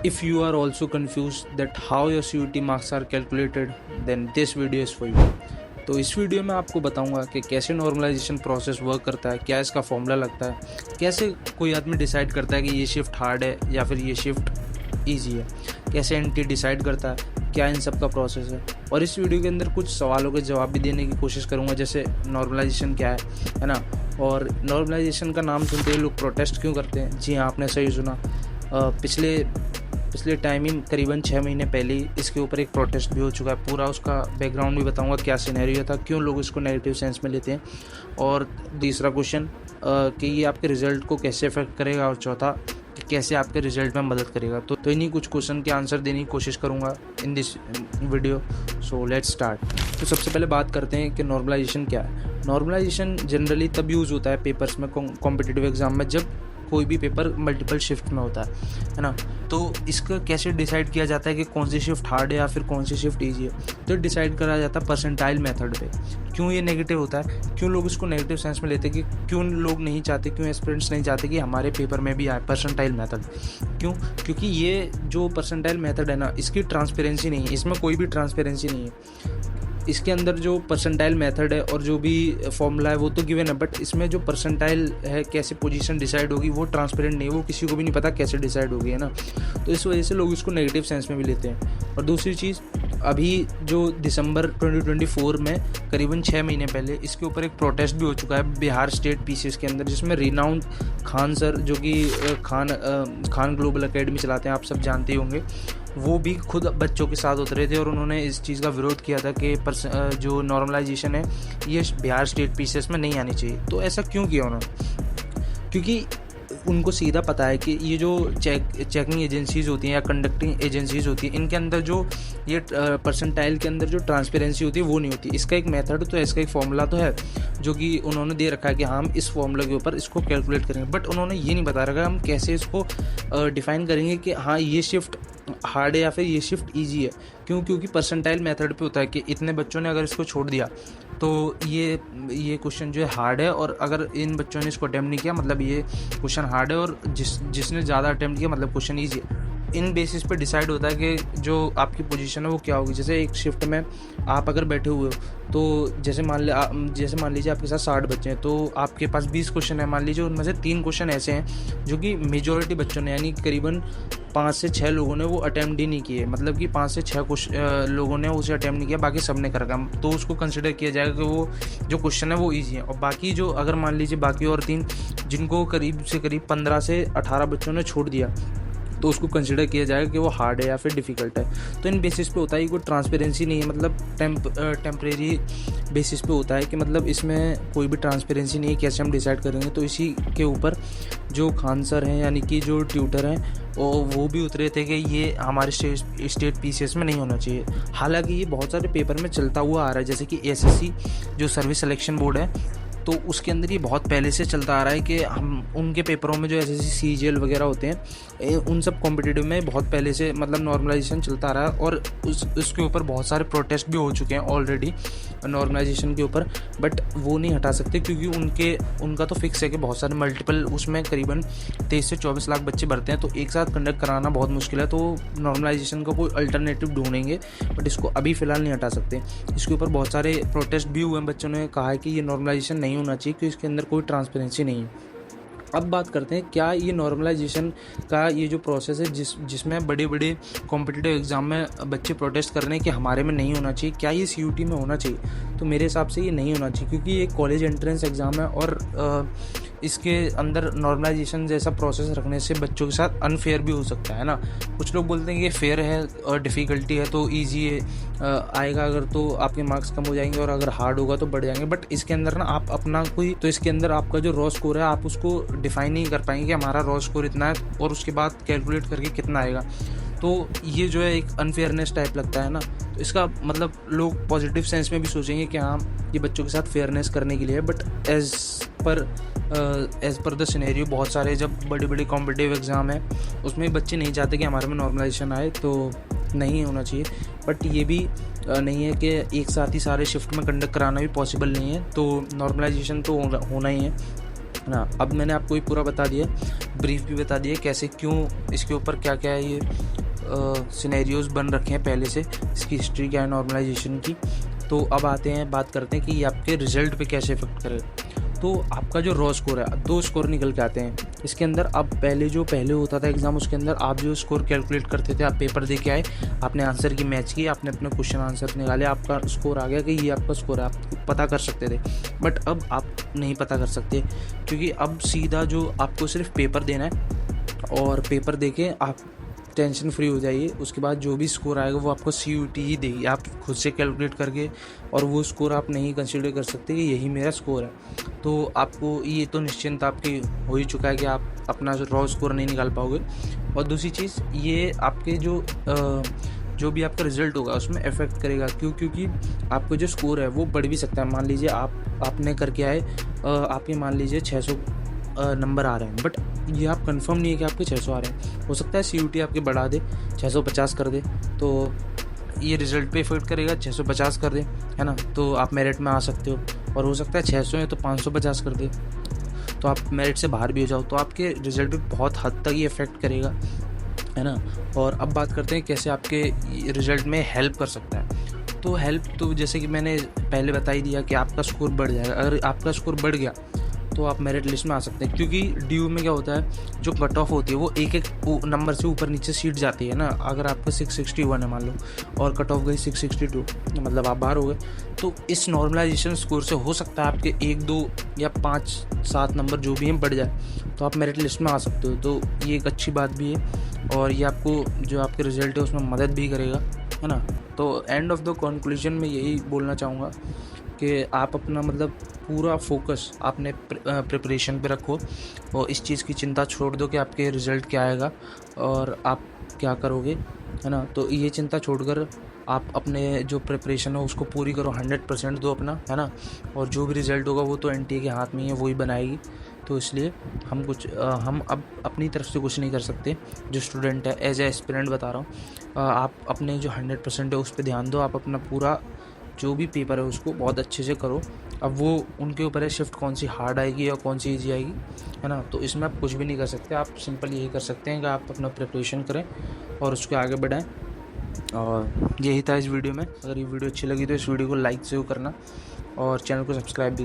If you are also confused that how your CUET marks are calculated, then this video is for you. तो इस video में आपको बताऊंगा कि कैसे नॉर्मलाइजेशन प्रोसेस वर्क करता है, क्या इसका फॉर्मूला लगता है, कैसे कोई आदमी डिसाइड करता है कि ये शिफ्ट हार्ड है या फिर ये शिफ्ट ईजी है, कैसे एंटी डिसाइड करता है, क्या इन सब का प्रोसेस है। और इस वीडियो के अंदर कुछ सवालों के जवाब भी देने की कोशिश करूंगा, जैसे नॉर्मलाइजेशन क्या है ना। और नॉर्मलाइजेशन का नाम सुनते ही लोग प्रोटेस्ट क्यों करते हैं? जी हाँ, आपने सही सुना। पिछले टाइमिंग करीबन 6 महीने पहले ही इसके ऊपर एक प्रोटेस्ट भी हो चुका है। पूरा उसका बैकग्राउंड भी बताऊंगा, क्या सिनेरियो था, क्यों लोग इसको नेगेटिव सेंस में लेते हैं। और तीसरा क्वेश्चन कि ये आपके रिज़ल्ट को कैसे अफेक्ट करेगा, और चौथा कि कैसे आपके रिज़ल्ट में मदद करेगा। तो इन्हीं कुछ क्वेश्चन के आंसर देने की कोशिश करूँगा in this video. So let's start. तो सबसे पहले बात करते हैं कि नॉर्मलाइजेशन क्या है। नॉर्मलाइजेशन जनरली तब यूज़ होता है पेपर्स में, कॉम्पिटिटिव एग्जाम में, जब कोई भी पेपर मल्टीपल शिफ्ट में होता है ना। तो इसका कैसे डिसाइड किया जाता है कि कौन सी शिफ्ट हार्ड है या फिर कौन सी शिफ्ट ईजी है? तो डिसाइड करा जाता है परसेंटाइल मेथड पे। क्यों ये नेगेटिव होता है, क्यों लोग इसको नेगेटिव सेंस में लेते हैं, कि क्यों लोग नहीं चाहते, क्यों एस्पिरेंट्स नहीं चाहते कि हमारे पेपर में भी आए परसेंटाइल मेथड? क्यों? क्योंकि ये जो परसेंटाइल मेथड है ना, इसकी ट्रांसपेरेंसी नहीं है, इसमें कोई भी ट्रांसपेरेंसी नहीं है। इसके अंदर जो परसेंटाइल मेथड है और जो भी फॉर्मूला है वो तो गिवन है, बट इसमें जो परसेंटाइल है, कैसे पोजीशन डिसाइड होगी, वो ट्रांसपेरेंट नहीं है, वो किसी को भी नहीं पता कैसे डिसाइड होगी, है ना। तो इस वजह से लोग इसको नेगेटिव सेंस में भी लेते हैं। और दूसरी चीज़, अभी जो दिसंबर 2024 में करीबन 6 महीने पहले इसके ऊपर एक प्रोटेस्ट भी हो चुका है बिहार स्टेट पीसीएस के अंदर, जिसमें रिनाउंड खान सर, जो कि खान ग्लोबल एकेडमी चलाते हैं, आप सब जानते होंगे, वो भी खुद बच्चों के साथ उतरे थे और उन्होंने इस चीज़ का विरोध किया था कि जो नॉर्मलाइजेशन है ये बिहार स्टेट पीसीएस में नहीं आनी चाहिए। तो ऐसा क्यों किया उन्होंने? क्योंकि उनको सीधा पता है कि ये जो चेकिंग एजेंसीज़ होती हैं या कंडक्टिंग एजेंसीज़ होती हैं, इनके अंदर जो ये परसेंटाइल के अंदर जो ट्रांसपेरेंसी होती है वो नहीं होती। इसका एक मेथड तो है, इसका एक फॉर्मूला तो है जो कि उन्होंने दे रखा है कि हम इस फॉर्मूला के ऊपर इसको कैलकुलेट करेंगे, बट उन्होंने ये नहीं बता रखा हम कैसे इसको डिफ़ाइन करेंगे कि हाँ ये शिफ्ट हार्ड है या फिर ये शिफ्ट ईजी है। क्यों? क्योंकि परसेंटाइल मेथड पे होता है कि इतने बच्चों ने अगर इसको छोड़ दिया तो ये क्वेश्चन जो है हार्ड है, और अगर इन बच्चों ने इसको अटेम्प्ट नहीं किया मतलब ये क्वेश्चन हार्ड है, और जिसने ज़्यादा अटेम्प्ट किया मतलब क्वेश्चन ईजी है। इन बेसिस पे डिसाइड होता है कि जो आपकी पोजीशन है वो क्या होगी। जैसे एक शिफ्ट में आप अगर बैठे हुए हो, तो जैसे मान लीजिए आपके साथ 60 बच्चे हैं, तो आपके पास 20 क्वेश्चन है। मान लीजिए उनमें से 3 क्वेश्चन ऐसे हैं जो कि मेजॉरिटी बच्चों ने, यानी करीबन 5 से 6 लोगों ने वो अटैम्प्ट ही नहीं किए, मतलब कि 5 से 6 लोगों ने उसे अटैम्प्ट नहीं किया, बाकी सब ने कर रखा, तो उसको कंसिडर किया जाएगा कि वो जो क्वेश्चन है वो ईजी है। और बाकी जो, अगर मान लीजिए बाकी और 3 जिनको करीब 15 से 18 बच्चों ने छोड़ दिया, तो उसको कंसिडर किया जाएगा कि वो हार्ड है या फिर डिफ़िकल्ट है। तो इन बेसिस पे होता है, कोई ट्रांसपेरेंसी नहीं है, मतलब टेम्परेरी बेसिस पे होता है कि मतलब इसमें कोई भी ट्रांसपेरेंसी नहीं है, कैसे हम डिसाइड करेंगे। तो इसी के ऊपर जो खान सर हैं, यानी कि जो ट्यूटर हैं, वो भी उतरे थे कि ये हमारे स्टेट पीसीएस में नहीं होना चाहिए। हालांकि ये बहुत सारे पेपर में चलता हुआ आ रहा है, जैसे कि एसएससी जो सर्विस सिलेक्शन बोर्ड है, तो उसके अंदर ये बहुत पहले से चलता आ रहा है कि हम उनके पेपरों में जो एसएससी सीजीएल वगैरह होते हैं, उन सब कॉम्पिटिटिव में बहुत पहले से मतलब नॉर्मलाइजेशन चलता आ रहा है। और उसके ऊपर बहुत सारे प्रोटेस्ट भी हो चुके हैं ऑलरेडी नॉर्मलाइजेशन के ऊपर, बट वो नहीं हटा सकते क्योंकि उनका तो फिक्स है कि बहुत सारे मल्टीपल, उसमें करीबन 23 से 24 लाख बच्चे भरते हैं, तो एक साथ कंडक्ट कराना बहुत मुश्किल है। तो नॉर्मलाइजेशन का कोई अल्टरनेटिव ढूंढेंगे, बट इसको अभी फ़िलहाल नहीं हटा सकते। इसके ऊपर बहुत सारे प्रोटेस्ट भी हुए हैं, बच्चों ने कहा है कि ये नॉर्मलाइजेशन नहीं होना चाहिए क्योंकि इसके अंदर कोई ट्रांसपेरेंसी नहीं है। अब बात करते हैं, क्या ये नॉर्मलाइजेशन का ये जो प्रोसेस है जिसमें बड़े बड़े कॉम्पिटिटिव एग्जाम में बच्चे प्रोटेस्ट कर रहे हैं कि हमारे में नहीं होना चाहिए, क्या ये सीयूटी में होना चाहिए? तो मेरे हिसाब से ये नहीं होना चाहिए, क्योंकि ये कॉलेज एंट्रेंस एग्ज़ाम है और इसके अंदर नॉर्मलाइजेशन जैसा प्रोसेस रखने से बच्चों के साथ अनफेयर भी हो सकता है ना। कुछ लोग बोलते हैं कि फेयर है और डिफ़िकल्टी है तो ईजी है, आएगा अगर तो आपके मार्क्स कम हो जाएंगे, और अगर हार्ड होगा तो बढ़ जाएंगे। बट इसके अंदर ना आप अपना कोई, तो इसके अंदर आपका जो रॉ स्कोर है आप उसको डिफाइन नहीं कर पाएंगे कि हमारा रॉ स्कोर इतना है, और उसके बाद कैलकुलेट करके कितना आएगा। तो ये जो है एक अनफेयरनेस टाइप लगता है ना। तो इसका मतलब लोग पॉजिटिव सेंस में भी सोचेंगे कि हाँ ये बच्चों के साथ फेयरनेस करने के लिए है, but as per the scenario बहुत सारे जब बड़े बड़े कॉम्पिटिटिव एग्ज़ाम है उसमें बच्चे नहीं चाहते कि हमारे में नॉर्मलाइजेशन आए, तो नहीं होना चाहिए। बट ये भी नहीं है कि एक साथ ही सारे शिफ्ट में कंडक्ट कराना भी पॉसिबल नहीं है, तो नॉर्मलाइजेशन तो होना ही है। है ना। अब मैंने आपको ये पूरा बता दिया, ब्रीफ भी बता दिया कैसे क्यों इसके ऊपर क्या क्या है, ये सिनेरियोज़ बन रखे हैं पहले से, इसकी हिस्ट्री क्या है नॉर्मलाइजेशन की। तो अब आते हैं, बात करते हैं कि ये आपके रिजल्ट पे कैसे इफेक्ट करेगा। तो आपका जो रॉ स्कोर है, 2 स्कोर निकल के आते हैं इसके अंदर। अब पहले होता था एग्ज़ाम, उसके अंदर आप जो स्कोर कैलकुलेट करते थे, आप पेपर दे के आए, आपने आंसर की मैच की, आपने अपने क्वेश्चन आंसर निकाले, आपका स्कोर आ गया कि ये आपका स्कोर है, आप पता कर सकते थे। बट अब आप नहीं पता कर सकते, क्योंकि अब सीधा जो आपको सिर्फ पेपर देना है और पेपर दे के आप टेंशन फ्री हो जाइए। उसके बाद जो भी स्कोर आएगा वो आपको CUT ही देगी, आप खुद से कैलकुलेट करके, और वो स्कोर आप नहीं कंसीडर कर सकते कि यही मेरा स्कोर है। तो आपको ये तो निश्चिंत आपकी हो ही चुका है कि आप अपना रॉ स्कोर नहीं निकाल पाओगे। और दूसरी चीज़, ये आपके जो भी आपका रिज़ल्ट होगा उसमें इफ़ेक्ट करेगा। क्योंकि आपका जो स्कोर है वो बढ़ भी सकता है। मान लीजिए आपने करके आए, आपके मान लीजिए 600 नंबर आ रहे हैं, बट ये आप कंफर्म नहीं है कि आपके 600 आ रहे हैं। हो सकता है CUT आपके बढ़ा दे, 650 कर दे, तो ये रिज़ल्ट पे इफेक्ट करेगा, 650 कर दे, है ना, तो आप मेरिट में आ सकते हो। और हो सकता है 600 है तो 550 कर दे, तो आप मेरिट से बाहर भी हो जाओ, तो आपके रिज़ल्ट पे बहुत हद तक ये इफेक्ट करेगा, है ना। और अब बात करते हैं कैसे आपके रिज़ल्ट में हेल्प कर सकता है। तो हेल्प तो जैसे कि मैंने पहले बता ही दिया कि आपका स्कोर बढ़ जाएगा। अगर आपका स्कोर बढ़ गया तो आप मेरिट लिस्ट में आ सकते हैं, क्योंकि DU में क्या होता है, जो कट ऑफ होती है वो एक नंबर से ऊपर नीचे सीट जाती है ना। अगर आपका 661 है मान लो, और कट ऑफ गई 662, मतलब आप बाहर हो गए। तो इस नॉर्मलाइजेशन स्कोर से हो सकता है आपके 1, 2 या 5, 7 नंबर जो भी हैं बढ़ जाए, तो आप मेरिट लिस्ट में आ सकते हो। तो ये एक अच्छी बात भी है, और ये आपको जो आपके रिजल्ट है उसमें मदद भी करेगा, है ना। तो एंड ऑफ द कंक्लूजन में यही बोलना चाहूँगा कि आप अपना मतलब पूरा फोकस आपने प्रिपरेशन पे रखो, और इस चीज़ की चिंता छोड़ दो कि आपके रिज़ल्ट क्या आएगा और आप क्या करोगे, है ना। तो ये चिंता छोड़कर आप अपने जो प्रिपरेशन है उसको पूरी करो, 100% दो अपना, है ना। और जो भी रिज़ल्ट होगा वो तो NTA के हाथ में ही है, वही बनाएगी। तो इसलिए हम अब अपनी तरफ से कुछ नहीं कर सकते। जो स्टूडेंट है, एज ए एस्पिरेंट बता रहा हूँ, आप अपने जो 100% है उस पर ध्यान दो। आप अपना पूरा जो भी पेपर है उसको बहुत अच्छे से करो। अब वो उनके ऊपर है, शिफ्ट कौन सी हार्ड आएगी या कौन सी ईजी आएगी, है ना। तो इसमें आप कुछ भी नहीं कर सकते, आप सिंपल यही कर सकते हैं कि आप अपना प्रिपरेशन करें और उसको आगे बढ़ाएं। और यही था इस वीडियो में। अगर ये वीडियो अच्छी लगी तो इस वीडियो को लाइक ज़रूर करना और चैनल को सब्सक्राइब भी